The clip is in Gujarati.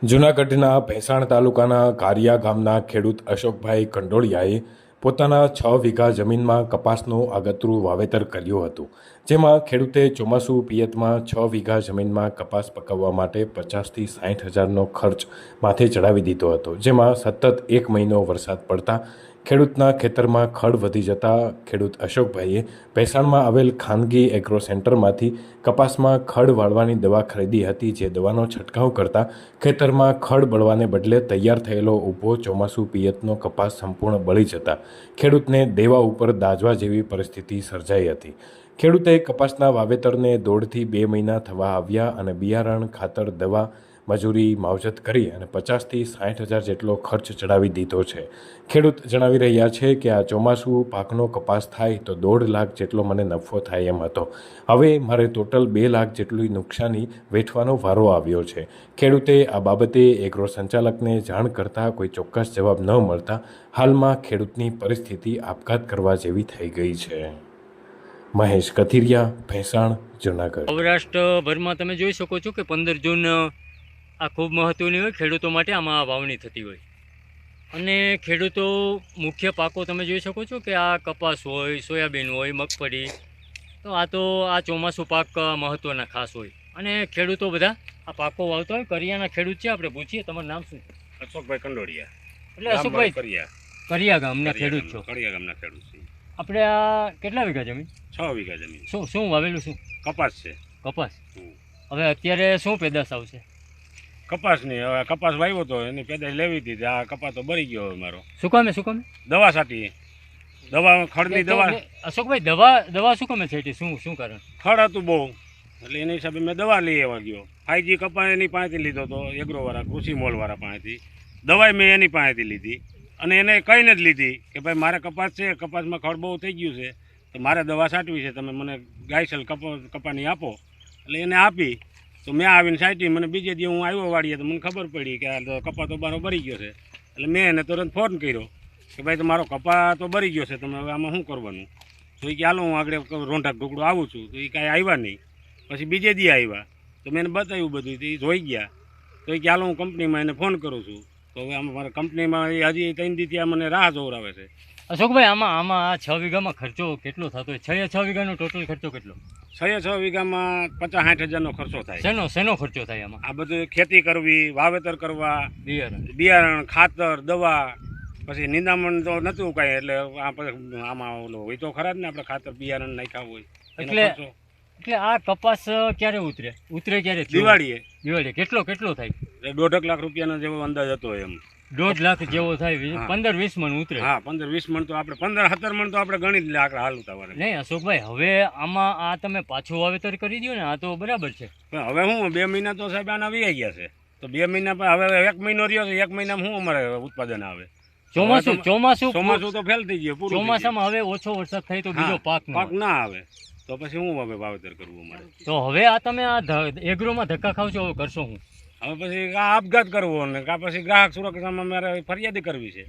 જૂનાગઢના ભેંસાણ તાલુકાના કારિયા ગામના ખેડૂત અશોકભાઈ કંડોળિયાએ પોતાના 6 વીઘા જમીનમાં કપાસનું આગતરું વાવેતર કર્યું હતું, જેમાં ખેડૂતે ચોમાસુ પિયતમાં 6 વીઘા જમીનમાં કપાસ પકવવા માટે 50,000 થી 60,000નો ખર્ચ માથે ચડાવી દીધો હતો, જેમાં સતત 1 મહિનો વરસાદ પડતા ખેડૂતના ખેતરમાં ખડ વધી જતા ખેડૂત અશોકભાઈએ ભેંસાણમાં આવેલ ખાનગી એગ્રો સેન્ટરમાંથી કપાસમાં ખડ વાળવાની દવા ખરીદી હતી, જે દવાનો છંટકાવ કરતા ખેતરમાં ખડ બળવાને બદલે તૈયાર થયેલો ઊભો ચોમાસુ પિયતનો કપાસ સંપૂર્ણ બળી જતા ખેડૂતને દેવા ઉપર દાઝવા જેવી પરિસ્થિતિ સર્જાઈ હતી. ખેડૂતે કપાસના વાવેતરને 1.5 થી 2 મહિના થવા આવ્યા અને બિયારણ, ખાતર, દવા, મજૂરી માવજત કરી અને 50,000 થી 60,000 જેટલો ખર્ચ ચડાવી દીધો છે. ખેડૂત જણાવી રહ્યા છે કે આ ચોમાસુ પાકનો કપાસ થાય તો 1.5 લાખ જેટલો મને નફો થાય એમ હતો. હવે મારે ટોટલ 2 લાખ જેટલી નુકસાની વેઠવાનો વારો આવ્યો છે. ખેડૂતે આ બાબતે એગ્રો સંચાલકને જાણ કરતાં કોઈ ચોક્કસ જવાબ ન મળતા હાલમાં ખેડૂતની પરિસ્થિતિ આપઘાત કરવા જેવી થઈ ગઈ છે. મહેશ કથિરિયા, ભેંસાણ, જૂનાગઢ. સૌરાષ્ટ્રભરમાં તમે જોઈ શકો છો કે 15 જૂન આ ખૂબ મહત્ત્વની હોય ખેડૂતો માટે. આમાં વાવણી થતી હોય અને ખેડૂતો મુખ્ય પાકો તમે જોઈ શકો છો કે આ કપાસ હોય, સોયાબીન હોય, મગફળી. તો આ ચોમાસું પાક મહત્ત્વના ખાસ હોય અને ખેડૂતો બધા આ પાકો વાવતા હોય. કરિયાના ખેડૂત છે, આપણે પૂછીએ તમારું નામ શું? અશોકભાઈ કંડોળિયા. એટલે અશોકભાઈ કરિયા ગામના ખેડૂત છો? કરિયા ગામના ખેડૂત છે. આપણે આ કેટલા વીઘા જમીન? 6 વીઘા જમીન. શું વાવેલું? શું કપાસ છે? કપાસ. હવે અત્યારે શું પેદાશ આવશે? કપાસની. હવે કપાસ વાવ્યો તો એની પેદાશ લેવી હતી. આ કપાસ તો બળી ગયો મારો. શું કામે? દવા છાંટી. દવા, ખડની દવા. અશોકભાઈ દવા શું કામે છાંટી? શું કારણ? ખડ હતું બહુ, એટલે એની હિસાબે મેં દવા લઈ આવવા ગયો. 5G કપાસ એની પાસેથી લીધો હતો, એગ્રોવાળા, કૃષિ મોલવાળા પાસેથી. દવાઈ મેં એની પાસેથી લીધી અને એને કહીને જ લીધી કે ભાઈ મારે કપાસ છે, કપાસમાં ખડ બહુ થઈ ગયું છે, તો મારે દવા છાંટવી છે, તમે મને ગાયસલ કપાની આપો. એટલે એને આપી તો મેં આવીને છાંટી. મને બીજે દી હું આવ્યો વાડીએ તો મને ખબર પડી કે આ કપા તો મારો બળી ગયો છે. એટલે મેં એને તુરંત ફોન કર્યો કે ભાઈ તમારો કપા તો બળી ગયો છે, તમે હવે આમાં શું કરવાનું? તો એ કે હાલો હું આગળ રોંઢા ઢોકળું આવું છું. તો એ કાંઈ આવ્યા નહીં. પછી બીજે દી આવ્યા તો મેં એને બતાવ્યું બધું, તો એ જોઈ ગયા. તો એ કે હાલો હું કંપનીમાં એને ફોન કરું છું. તો હવે આમાં મારા કંપનીમાં હજી 3 દી ત્યાં મને રાહ જોવરાવે છે. અશોકભાઈ આમાં આ 6 વીઘામાં ખર્ચો કેટલો થતો હોય? 6 વીઘાનો ટોટલ ખર્ચો કેટલો? 6 વીઘામાં 50-60 હજારનો ખર્ચો થાય. શેનો ખર્ચો થાય આમાં? આ બધું ખેતી કરવી, વાવેતર કરવા, બિયારણ, ખાતર, દવા, પછી નિંદામણ તો નહોતું કાંઈ. એટલે આમાં ઓલો હોય તો ખરા જ ને, આપણે ખાતર બિયારણ નાખ્યા હોય એટલે આ કપાસ ક્યારે ઉતરે ક્યારે? દિવાળીએ. કેટલો થાય? 1.5 લાખ રૂપિયાનો જેવો અંદાજ હતો. એમ 1.5 લાખ જેવો થાય. 15-20 મણ ઉતરે? હા, 15-20 મણ તો આપણે 15-17 મણ તો આપણે ગણી જ લે આકડા હાલ ઉતાવળે. નહીં અશોકભાઈ, હવે આમાં આ તમે પાછું વાવેતર કરી દો ને, આ તો બરાબર છે. હવે હું 2 મહિના તો સાહેબ આના વી ગયા છે. તો 2 મહિના હવે 1 મહિનો રહ્યો છે. 1 મહિનામાં શું અમારે ઉત્પાદન આવે? ચોમાસું તો ફેલ થઈ ગયું. ચોમાસામાં હવે ઓછો વરસાદ થાય તો બીજો પાક ના આવે, તો પછી હું હવે વાવેતર કરવું અમારે? તો હવે આ તમે આ એગ્રોમાં ધક્કા ખાવ છો, હવે કરશો હું? હવે પછી કા આપઘાત કરવો ને કા પછી ગ્રાહક સુરક્ષામાં મારે ફરિયાદી કરવી છે.